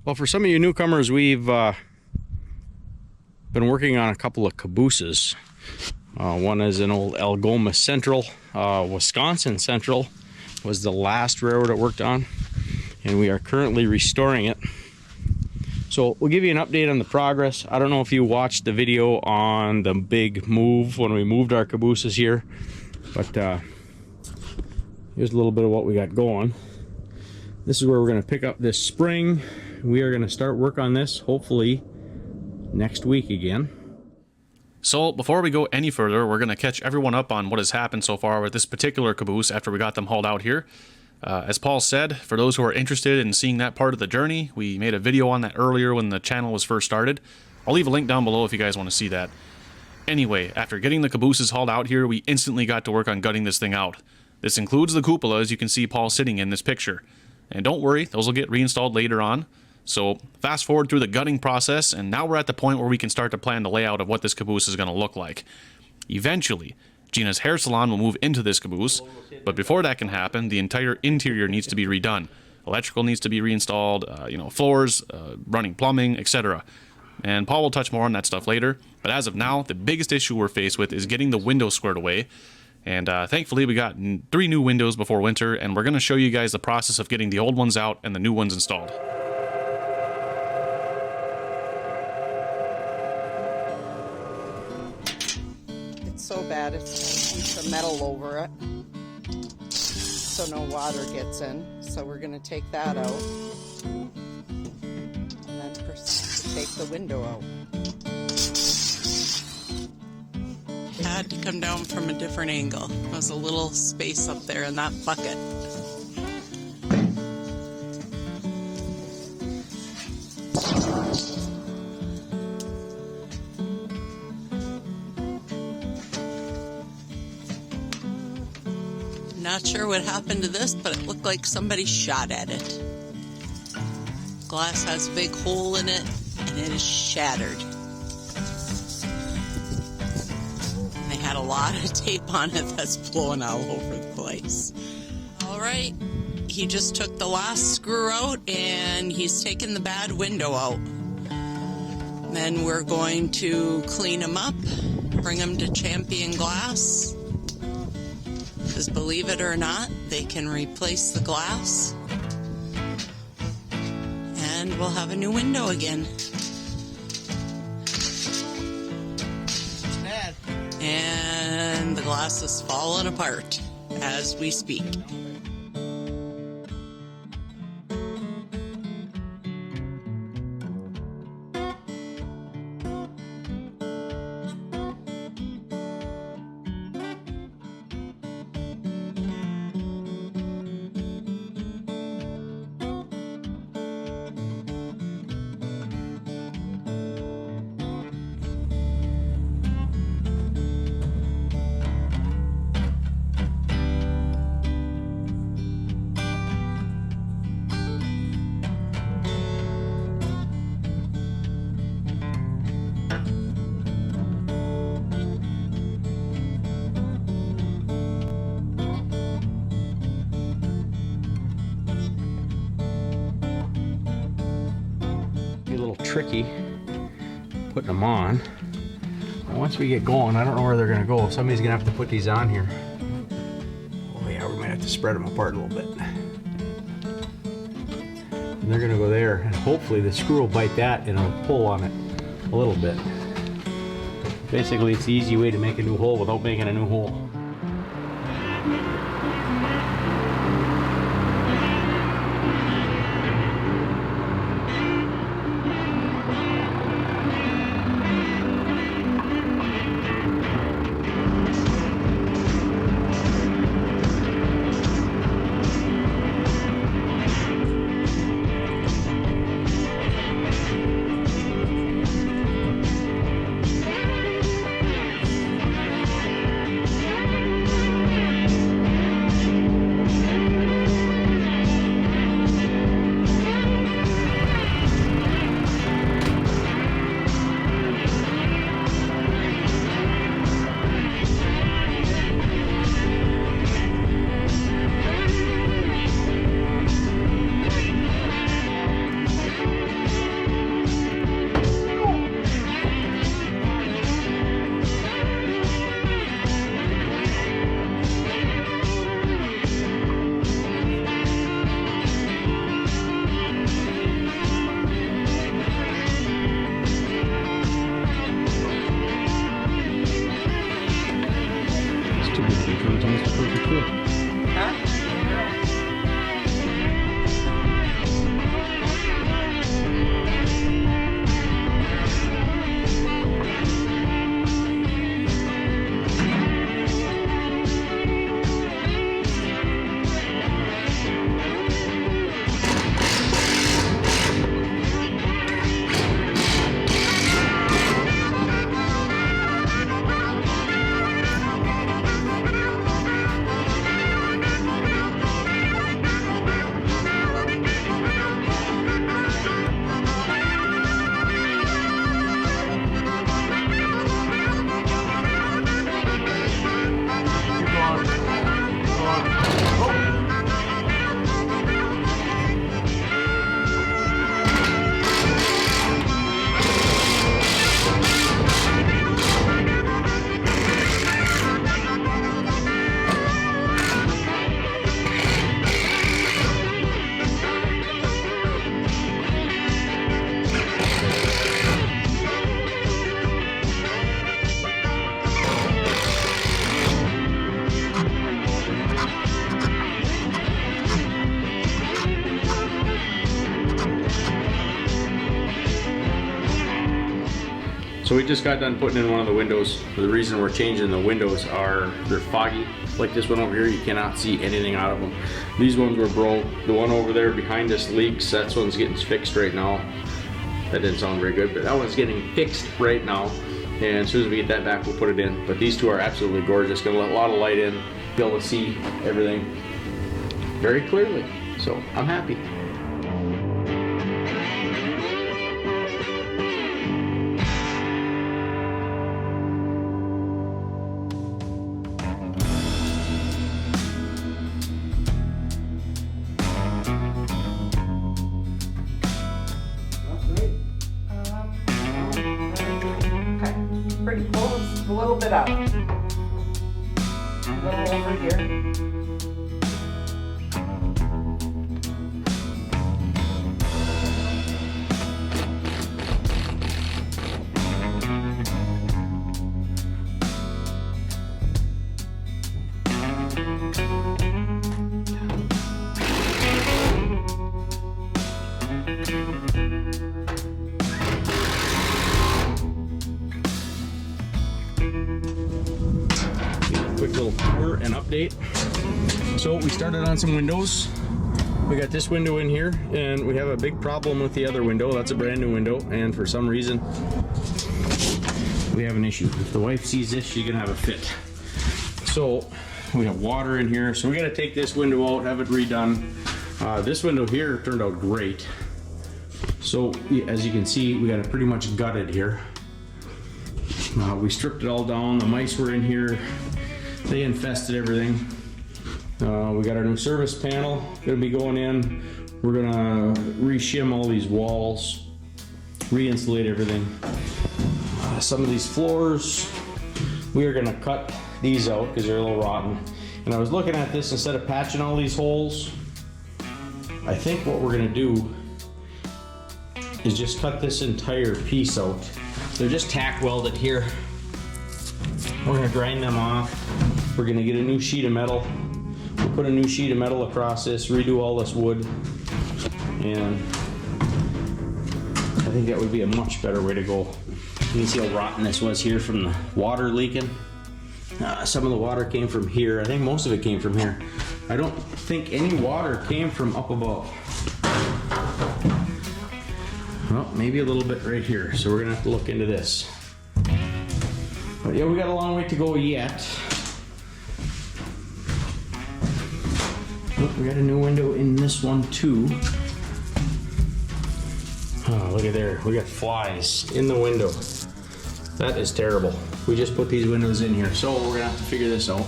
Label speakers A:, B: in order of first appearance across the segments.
A: Well, for some of you newcomers, we've been working on a couple of cabooses. One is an old Algoma Central. Wisconsin Central was the last railroad it worked on, and we are currently restoring it. So we'll give you an update on the progress. I don't know if you watched the video on the big move when we moved our cabooses here, but here's a little bit of what we got going. This is where we're going to pick up this spring. We are going to start work on this hopefully next week again.
B: So before we go any further, we're going to catch everyone up on what has happened so far with this particular caboose after we got them hauled out here. As Paul said, for those who are interested in seeing that part of the journey, we made a video on that earlier when the channel was first started. I'll leave a link down below if you guys want to see that. Anyway, after getting the cabooses hauled out here, we instantly got to work on gutting this thing out. This includes the cupola, as you can see Paul sitting in this picture. And don't worry, those will get reinstalled later on. So fast forward through the gutting process, and now we're at the point where we can start to plan the layout of what this caboose is going to look like. Eventually, Gina's hair salon will move into this caboose, but before that can happen, the entire interior needs to be redone. Electrical needs to be reinstalled, floors, running plumbing, etc. And Paul will touch more on that stuff later, but as of now, the biggest issue we're faced with is getting the windows squared away. And thankfully we got 3 new windows before winter, and we're going to show you guys the process of getting the old ones out and the new ones installed.
C: It's so bad, it's got a piece of metal over it, so no water gets in. So we're going to take that out, and then proceed to take the window out. Had to come down from a different angle. There was a little space up there in that bucket. Not sure what happened to this, but it looked like somebody shot at it. Glass has a big hole in it, and it is shattered. They had a lot of tape on it that's blowing all over the place. All right, he just took the last screw out, and he's taken the bad window out. Then we're going to clean him up, bring him to Champion Glass. Because believe it or not, they can replace the glass, and we'll have a new window again.
D: Bad.
C: And the glass is falling apart as we speak.
A: A little tricky putting them on. And once we get going, I don't know where they're going to go. Somebody's going to have to put these on here. Oh yeah, we might have to spread them apart a little bit. And they're going to go there, and hopefully the screw will bite that and it'll pull on it a little bit. Basically, it's the easy way to make a new hole without making a new hole. So we just got done putting in one of the windows. The reason we're changing the windows are they're foggy. Like this one over here, you cannot see anything out of them. These ones were broke. The one over there behind us leaks. That one's getting fixed right now. That didn't sound very good, but that one's getting fixed right now. And as soon as we get that back, we'll put it in. But these two are absolutely gorgeous. Gonna let a lot of light in, be able to see everything very clearly. So I'm happy.
C: Pretty close, a little bit up. A little over here.
A: Quick little tour and update. So we started on some windows. We got this window in here, and we have a big problem with the other window. That's a brand new window, and for some reason we have an issue. If the wife sees this, she's gonna have a fit. So we have water in here, so we gotta take this window out, have it redone. This window here turned out great. So as you can see, we got it pretty much gutted here. We stripped it all down. The mice were in here. They infested everything. We got our new service panel gonna be going in. We're gonna re-shim all these walls, re-insulate everything. Some of these floors, we are gonna cut these out because they're a little rotten. And I was looking at this, instead of patching all these holes, I think what we're gonna do is just cut this entire piece out. They're just tack welded here. We're gonna grind them off. We're gonna get a new sheet of metal. We'll put a new sheet of metal across this, redo all this wood, and I think that would be a much better way to go. You can see how rotten this was here from the water leaking. Some of the water came from here. I think most of it came from here. I don't think any water came from up above. Well, maybe a little bit right here, so we're gonna have to look into this. But yeah, we got a long way to go yet. Oh, we got a new window in this one too. Oh, look at there. We got flies in the window. That is terrible. We just put these windows in here, so we're gonna have to figure this out.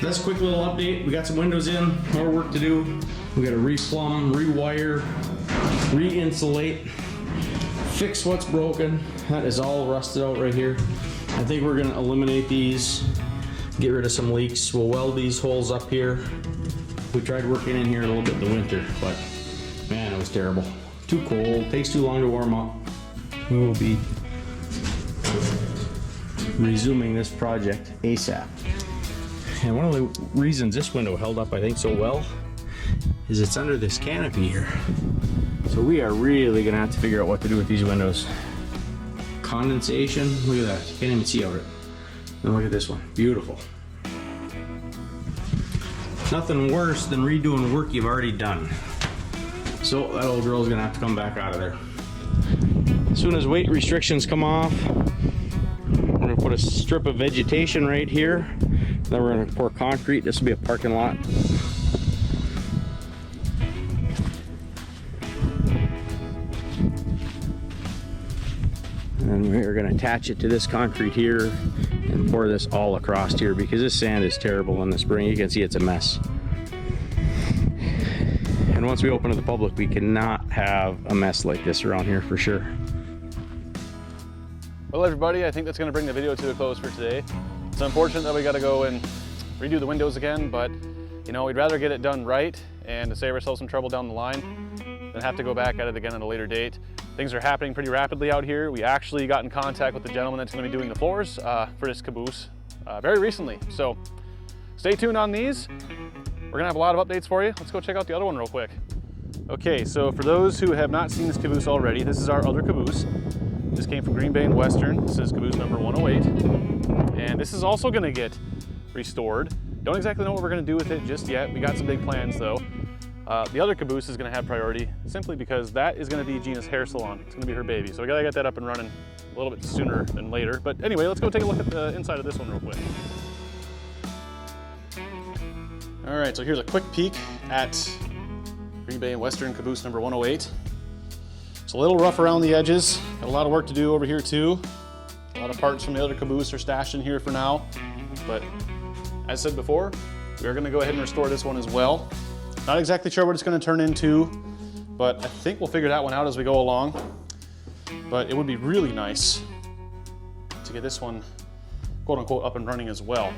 A: That's a quick little update. We got some windows in, more work to do. We gotta replumb, rewire, re-insulate, fix what's broken. That is all rusted out right here. I think we're gonna eliminate these, get rid of some leaks. We'll weld these holes up here. We tried working in here a little bit in the winter, but man, it was terrible. Too cold, takes too long to warm up. We will be resuming this project ASAP. And one of the reasons this window held up, I think, so well is it's under this canopy here. So we are really gonna have to figure out what to do with these windows. Condensation, look at that, you can't even see over it. And look at this one, beautiful. Nothing worse than redoing work you've already done. So that old girl's gonna have to come back out of there. As soon as weight restrictions come off, we're gonna put a strip of vegetation right here. Then we're gonna pour concrete. This will be a parking lot. And we're gonna attach it to this concrete here and pour this all across here because this sand is terrible in the spring. You can see it's a mess. And once we open to the public, we cannot have a mess like this around here for sure.
B: Well, everybody, I think that's going to bring the video to a close for today. It's unfortunate that we got to go and redo the windows again, but you know, we'd rather get it done right and to save ourselves some trouble down the line than have to go back at it again at a later date. Things are happening pretty rapidly out here. We actually got in contact with the gentleman that's going to be doing the floors for this caboose very recently. So stay tuned on these. We're gonna have a lot of updates for you. Let's go check out the other one real quick. Okay, so for those who have not seen this caboose already, this is our other caboose. This came from Green Bay and Western. This is caboose number 108. And this is also gonna get restored. Don't exactly know what we're gonna do with it just yet. We got some big plans though. The other caboose is gonna have priority simply because that is gonna be Gina's hair salon. It's gonna be her baby. So we gotta get that up and running a little bit sooner than later. But anyway, let's go take a look at the inside of this one real quick. All right, so here's a quick peek at Green Bay and Western caboose number 108. It's a little rough around the edges. Got a lot of work to do over here too. A lot of parts from the other caboose are stashed in here for now. But as said before, we are gonna go ahead and restore this one as well. Not exactly sure what it's gonna turn into, but I think we'll figure that one out as we go along. But it would be really nice to get this one quote unquote up and running as well.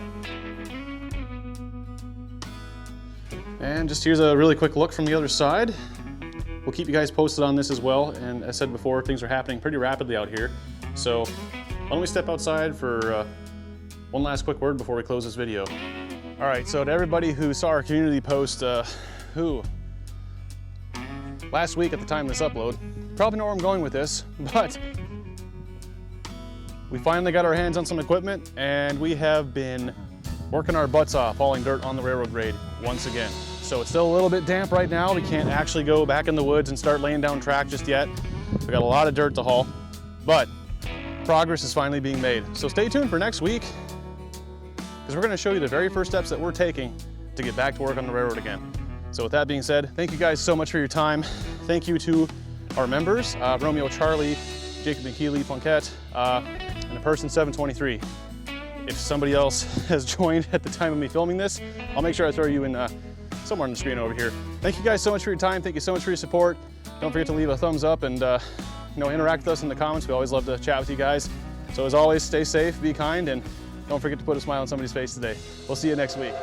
B: And just here's a really quick look from the other side. We'll keep you guys posted on this as well. And as said before, things are happening pretty rapidly out here. So why don't we step outside for one last quick word before we close this video. All right, so to everybody who saw our community post, last week at the time of this upload, probably know where I'm going with this, but we finally got our hands on some equipment and we have been working our butts off hauling dirt on the railroad grade once again. So it's still a little bit damp right now. We can't actually go back in the woods and start laying down track just yet. We got a lot of dirt to haul, but progress is finally being made. So stay tuned for next week, because we're gonna show you the very first steps that we're taking to get back to work on the railroad again. So with that being said, thank you guys so much for your time. Thank you to our members, Romeo Charlie, Jacob McKeely, Plunkett, and a person 723. If somebody else has joined at the time of me filming this, I'll make sure I throw you in somewhere on the screen over here. Thank you guys so much for your time. Thank you so much for your support. Don't forget to leave a thumbs up and interact with us in the comments. We always love to chat with you guys. So as always, stay safe, be kind, and don't forget to put a smile on somebody's face today. We'll see you next week.